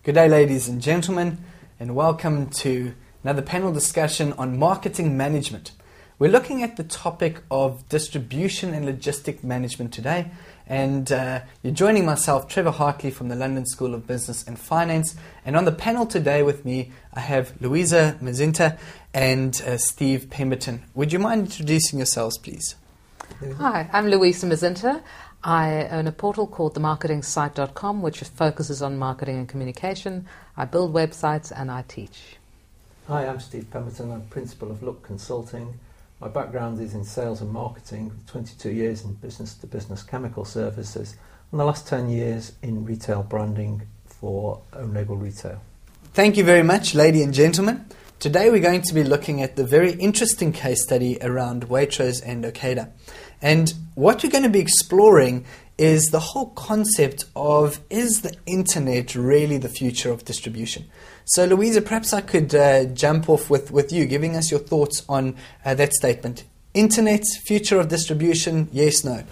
Good day, ladies and gentlemen, and welcome to another panel discussion on marketing management. We're looking at the topic of distribution and logistic management today, and you're joining myself, Trevor Hartley, from the London School of Business and Finance. And on the panel today with me, I have Louisa Mazinta and Steve Pemberton. Would you mind introducing yourselves, please? Hi, I'm Louisa Mazinta. I own a portal called themarketingsite.com, which focuses on marketing and communication. I build websites and I teach. Hi, I'm Steve Pemberton. I'm Principal of Look Consulting. My background is in sales and marketing, with 22 years in business-to-business chemical services, and the last 10 years in retail branding for own label retail. Thank you very much, ladies and gentlemen. Today we're going to be looking at the very interesting case study around Waitrose and Okada. And what we're going to be exploring is the whole concept of, is the internet really the future of distribution? So Louisa, perhaps I could jump off with you, giving us your thoughts on that statement. Internet, future of distribution, yes, no?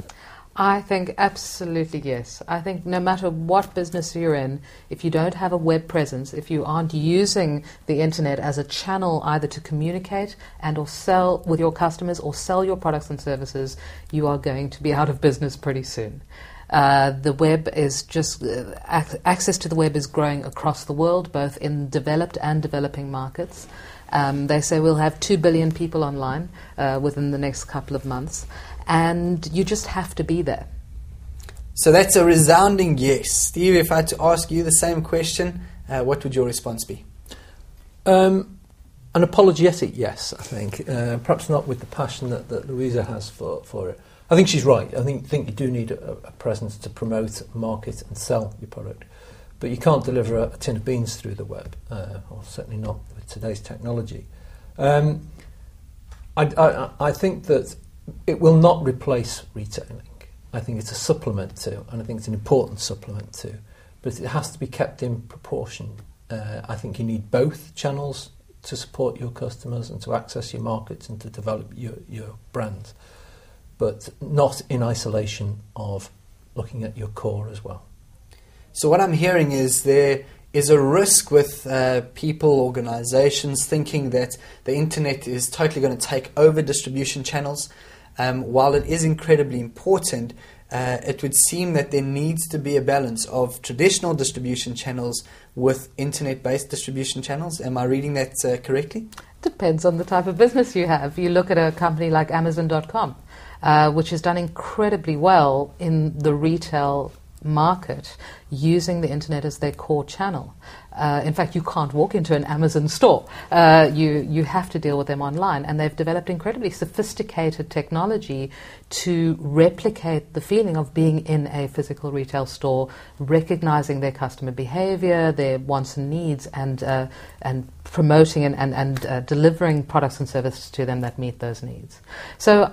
I think absolutely yes. I think no matter what business you're in, if you don't have a web presence, if you aren't using the internet as a channel either to communicate and or sell with your customers or sell your products and services, you are going to be out of business pretty soon. The web is just, access to the web is growing across the world, both in developed and developing markets. They say we'll have 2 billion people online within the next couple of months. And you just have to be there. So that's a resounding yes. Steve, if I had to ask you the same question, what would your response be? An apologetic yes, I think. Perhaps not with the passion that Louisa has for it. I think she's right. I think you do need a presence to promote, market and sell your product. But you can't deliver a tin of beans through the web, or certainly not with today's technology. I think that it will not replace retailing. I think it's a supplement to, and I think it's an important supplement to, but it has to be kept in proportion. I think you need both channels to support your customers and to access your markets and to develop your brand, but not in isolation of looking at your core as well. So what I'm hearing is there is a risk with people, organizations thinking that the internet is totally going to take over distribution channels. While it is incredibly important, it would seem that there needs to be a balance of traditional distribution channels with internet-based distribution channels. Am I reading that correctly? Depends on the type of business you have. You look at a company like Amazon.com, which has done incredibly well in the retail market using the internet as their core channel. In fact, you can't walk into an Amazon store. You have to deal with them online, and they've developed incredibly sophisticated technology to replicate the feeling of being in a physical retail store, recognizing their customer behavior, their wants and needs, and promoting and delivering products and services to them that meet those needs. So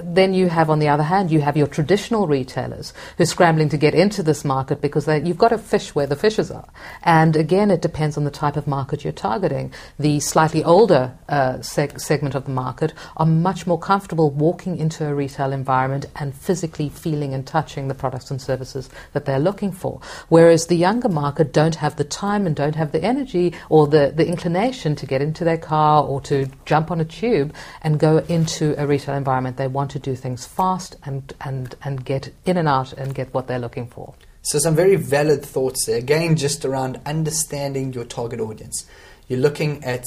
then you have, on the other hand, you have your traditional retailers who are scrambling to get into this market because you've got to fish where the fishes are. And again, it depends on the type of market you're targeting. The slightly older segment of the market are much more comfortable walking into a retail environment and physically feeling and touching the products and services that they're looking for. Whereas the younger market don't have the time and don't have the energy or the inclination to get into their car or to jump on a tube and go into a retail environment. They want to do things fast and get in and out and get what they're looking for. So some very valid thoughts there. Again, just around understanding your target audience. You're looking at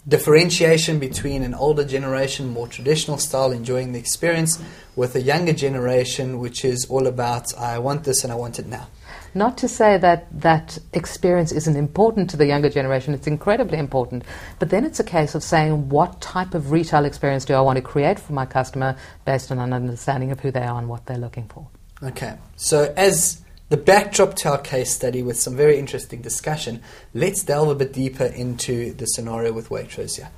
differentiation between an older generation, more traditional style, enjoying the experience, with a younger generation, which is all about, I want this and I want it now. Not to say that experience isn't important to the younger generation, it's incredibly important, but then it's a case of saying, what type of retail experience do I want to create for my customer based on an understanding of who they are and what they're looking for. Okay, so as the backdrop to our case study with some very interesting discussion, let's delve a bit deeper into the scenario with Waitrose here.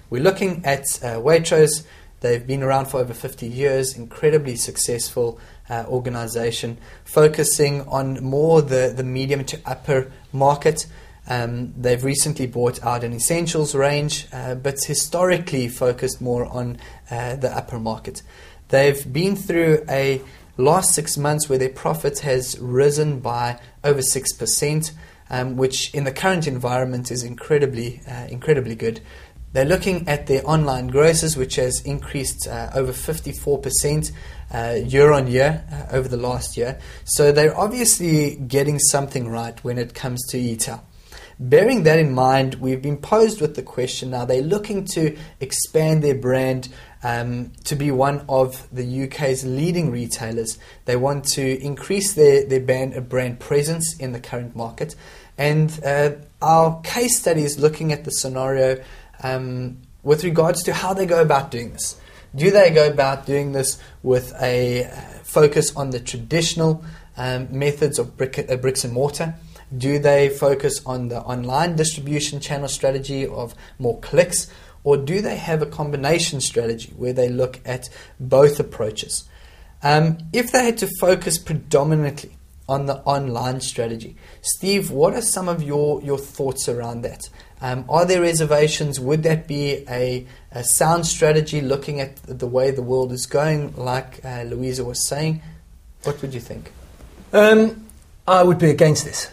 We're looking at Waitrose. They've been around for over 50 years, incredibly successful organization, focusing on more the medium to upper market. They've recently brought out an essentials range, but historically focused more on the upper market. They've been through a last 6 months where their profit has risen by over 6%. which in the current environment is incredibly good. They're looking at their online grosses, which has increased over 54% year on year over the last year. So they're obviously getting something right when it comes to e-tail. Bearing that in mind, we've been posed with the question now. They're looking to expand their brand to be one of the UK's leading retailers. They want to increase their brand presence in the current market. And our case study is looking at the scenario with regards to how they go about doing this. Do they go about doing this with a focus on the traditional methods of bricks and mortar? Do they focus on the online distribution channel strategy of more clicks? Or do they have a combination strategy where they look at both approaches? If they had to focus predominantly on the online strategy, Steve, what are some of your thoughts around that? Are there reservations? Would that be a sound strategy looking at the way the world is going, like Louisa was saying? What would you think? I would be against this,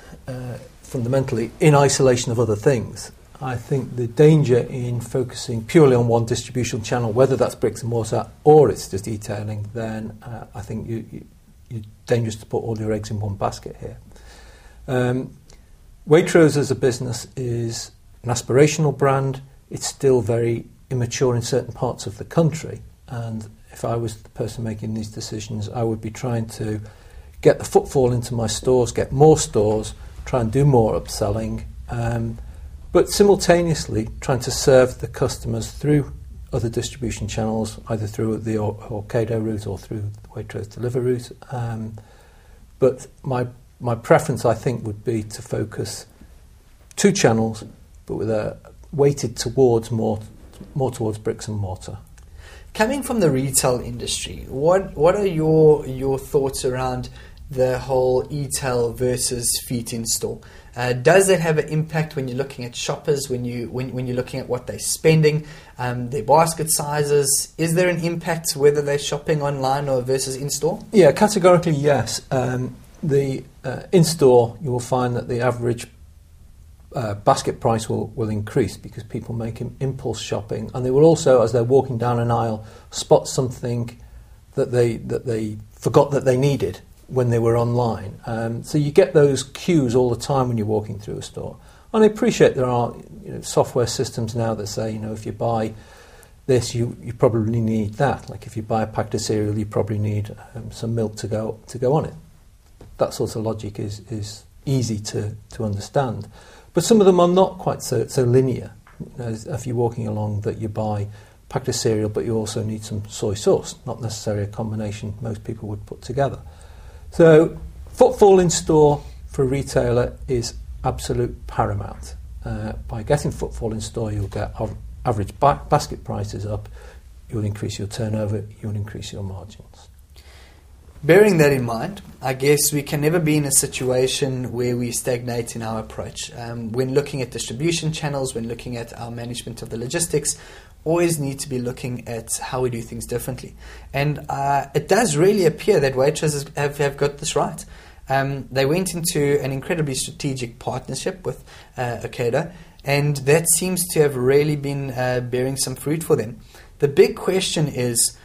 fundamentally, in isolation of other things. I think the danger in focusing purely on one distribution channel, whether that's bricks and mortar or it's just e-tailing, then I think you're dangerous to put all your eggs in one basket here. Waitrose as a business is an aspirational brand. It's still very immature in certain parts of the country, and if I was the person making these decisions, I would be trying to get the footfall into my stores, get more stores, try and do more upselling, but simultaneously trying to serve the customers through other distribution channels, either through the Ocado route or through the Waitrose Deliver route. But my preference, I think, would be to focus two channels, but with a weighted towards more towards bricks and mortar. Coming from the retail industry, what are your thoughts around the whole e-tail versus feet in store? Does that have an impact when you're looking at shoppers, when you're looking at what they're spending, their basket sizes? Is there an impact whether they're shopping online or versus in-store? Yeah, categorically yes. The in-store, you will find that the average basket price will increase because people make impulse shopping, and they will also, as they're walking down an aisle, spot something that they forgot that they needed when they were online. So you get those cues all the time when you're walking through a store. And I appreciate there are software systems now that say, if you buy this, you probably need that. Like if you buy a packet of cereal, you probably need some milk to go on it. That sort of logic is easy to understand. But some of them are not quite so linear. If you're walking along, that you buy a packet of cereal, but you also need some soy sauce, not necessarily a combination most people would put together. So footfall in store for a retailer is absolute paramount. By getting footfall in store, you'll get average basket prices up, you'll increase your turnover, you'll increase your margins. Bearing that in mind, I guess we can never be in a situation where we stagnate in our approach. When looking at distribution channels, when looking at our management of the logistics, always need to be looking at how we do things differently. And it does really appear that Waitrose have got this right. They went into an incredibly strategic partnership with Ocado, and that seems to have really been bearing some fruit for them. The big question is,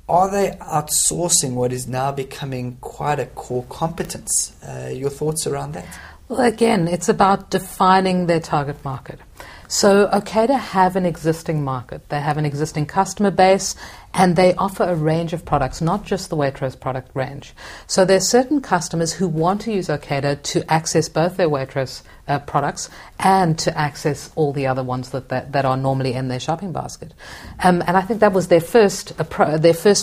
are they outsourcing what is now becoming quite a core competence? Your thoughts around that? Well, again, it's about defining their target market. So Ocado have an existing market. They have an existing customer base, and they offer a range of products, not just the Waitrose product range. So there's certain customers who want to use Ocado to access both their Waitrose products and to access all the other ones that are normally in their shopping basket. And I think that was their first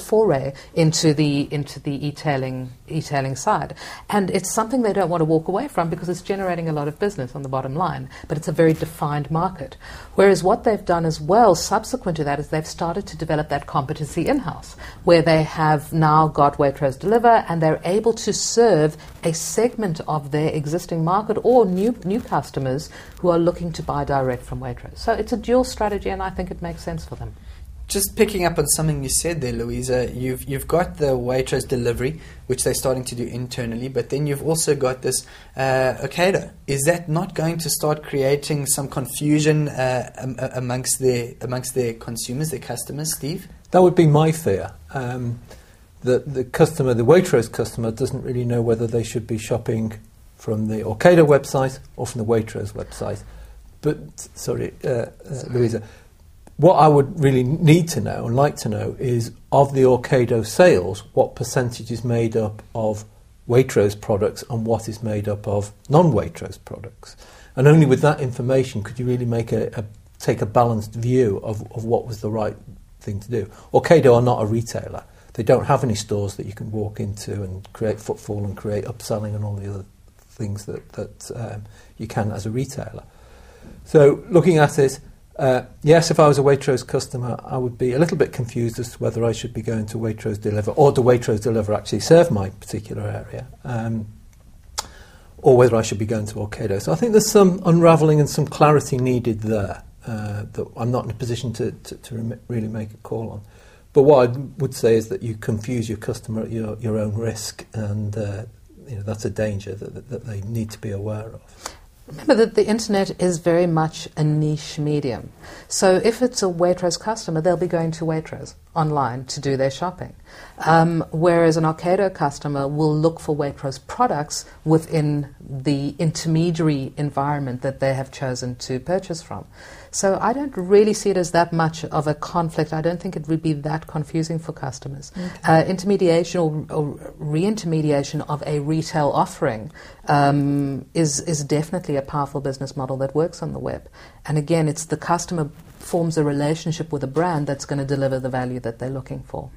foray into the e-tailing side. And it's something they don't want to walk away from because it's generating a lot of business on the bottom line, but it's a very defined market. Whereas what they've done as well subsequent to that is they've started to develop that competency in-house, where they have now got Waitrose Deliver, and they're able to serve a segment of their existing market or new customers who are looking to buy direct from Waitrose. So it's a dual strategy, and I think it makes sense for them. just picking up on something you said there, Louisa, you've got the Waitrose delivery, which they're starting to do internally, but then you've also got this Ocado. Is that not going to start creating some confusion amongst their consumers, their customers, Steve? That would be my fear. The customer, the Waitrose customer, doesn't really know whether they should be shopping from the Ocado website or from the Waitrose website. But, Louisa, what I would really need to know and like to know is, of the Ocado sales, what percentage is made up of Waitrose products and what is made up of non-Waitrose products. And only with that information could you really take a balanced view of what was the right thing to do. Ocado are not a retailer. They don't have any stores that you can walk into and create footfall and create upselling and all the other things that you can as a retailer. So looking at it, yes, if I was a Waitrose customer, I would be a little bit confused as to whether I should be going to Waitrose Deliver, or do Waitrose Deliver actually serve my particular area, or whether I should be going to Ocado. So I think there's some unravelling and some clarity needed there that I'm not in a position to really make a call on. But what I would say is that you confuse your customer at your own risk, and that's a danger that they need to be aware of. Remember that the internet is very much a niche medium. So if it's a Waitrose customer, they'll be going to Waitrose online to do their shopping. Whereas an Ocado customer will look for Waitrose products within the intermediary environment that they have chosen to purchase from. So I don't really see it as that much of a conflict. I don't think it would be that confusing for customers. Okay. Intermediation or re-intermediation of a retail offering is definitely a powerful business model that works on the web. And again, it's the customer forms a relationship with a brand that's going to deliver the value that they're looking for.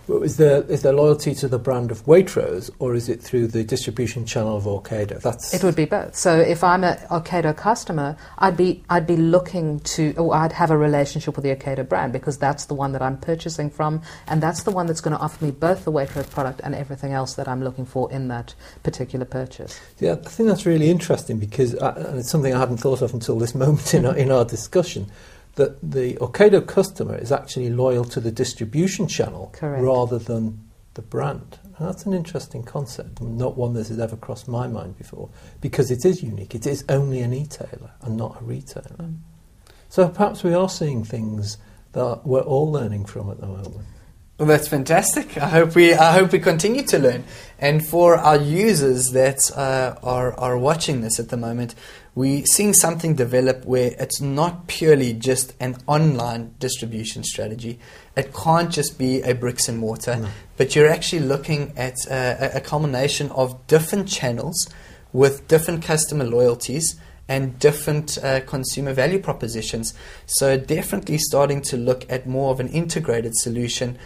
Well, is there loyalty to the brand of Waitrose, or is it through the distribution channel of Ocado? It would be both. So if I'm an Ocado customer, I'd be looking to, or I'd have a relationship with the Ocado brand, because that's the one that I'm purchasing from, and that's the one that's going to offer me both the Waitrose product and everything else that I'm looking for in that particular purchase. Yeah, I think that's really interesting, because and it's something I hadn't thought of until this moment in our discussion, that the Ocado customer is actually loyal to the distribution channel. Correct. Rather than the brand. And that's an interesting concept, not one that has ever crossed my mind before, because it is unique. It is only an e-tailer and not a retailer. So perhaps we are seeing things that we're all learning from at the moment. Well, that's fantastic. I hope we continue to learn. And for our users that are watching this at the moment, we're seeing something develop where it's not purely just an online distribution strategy. It can't just be a bricks and mortar, but you're actually looking at a culmination of different channels with different customer loyalties and different consumer value propositions. So definitely starting to look at more of an integrated solution,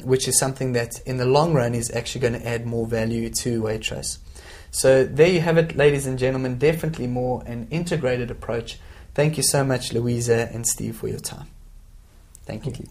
which is something that in the long run is actually going to add more value to Waitrose. So there you have it, ladies and gentlemen, definitely more an integrated approach. Thank you so much, Louisa and Steve, for your time. Thank you.